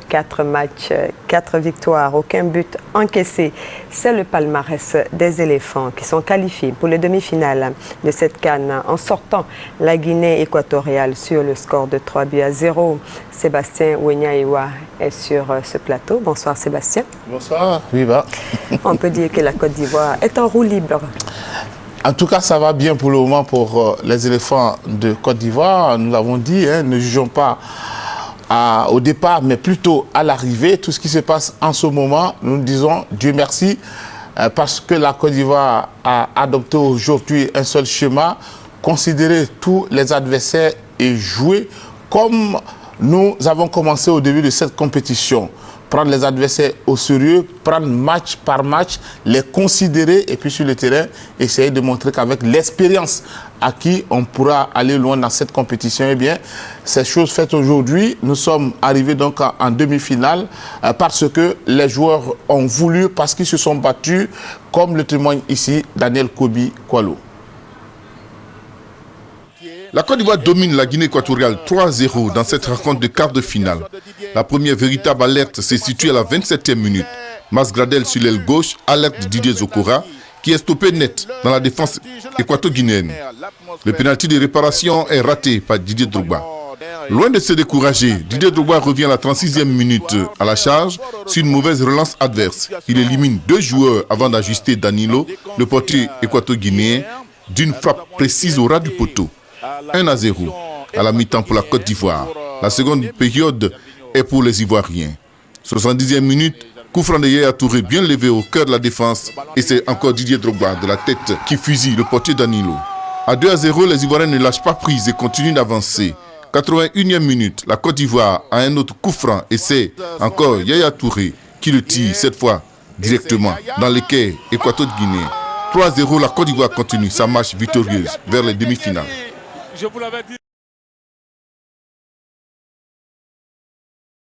4 matchs, 4 victoires, aucun but encaissé. C'est le palmarès des éléphants qui sont qualifiés pour les demi-finales de cette CAN en sortant la Guinée équatoriale sur le score de 3-0. Sébastien Wenyaïwa est sur ce plateau. Bonsoir Sébastien. Bonsoir, Viva. On peut dire que la Côte d'Ivoire est en roue libre. En tout cas, ça va bien pour le moment pour les éléphants de Côte d'Ivoire. Nous l'avons dit, ne jugeons pas au départ, mais plutôt à l'arrivée. Tout ce qui se passe en ce moment, nous disons Dieu merci, parce que la Côte d'Ivoire a adopté aujourd'hui un seul schéma, considérer tous les adversaires et jouer comme nous avons commencé au début de cette compétition. Prendre les adversaires au sérieux, prendre match par match, les considérer et puis sur le terrain, essayer de montrer qu'avec l'expérience acquise, on pourra aller loin dans cette compétition. Eh bien, ces choses faites aujourd'hui, nous sommes arrivés donc en demi-finale parce que les joueurs ont voulu, parce qu'ils se sont battus, comme le témoigne ici Daniel Kobi Kwalo. La Côte d'Ivoire domine la Guinée équatoriale 3-0 dans cette rencontre de quart de finale. La première véritable alerte s'est située à la 27e minute. Masgradel sur l'aile gauche alerte Didier Zokora qui est stoppé net dans la défense équato-guinéenne. Le pénalty de réparation est raté par Didier Drogba. Loin de se décourager, Didier Drogba revient à la 36e minute à la charge sur une mauvaise relance adverse. Il élimine 2 joueurs avant d'ajuster Danilo, le portier équato-guinéen, d'une frappe précise au ras du poteau. 1-0 à la mi-temps pour la Côte d'Ivoire. La seconde période est pour les Ivoiriens. 70e minute, coup franc de Yaya Touré bien levé au cœur de la défense. Et c'est encore Didier Drogba de la tête qui fusille le portier Danilo. À 2-0, les Ivoiriens ne lâchent pas prise et continuent d'avancer. 81e minute, la Côte d'Ivoire a un autre coup franc et c'est encore Yaya Touré qui le tire cette fois directement dans l'équerre équato-guinéen. 3-0, la Côte d'Ivoire continue sa marche victorieuse vers les demi-finales. Je vous l'avais dit.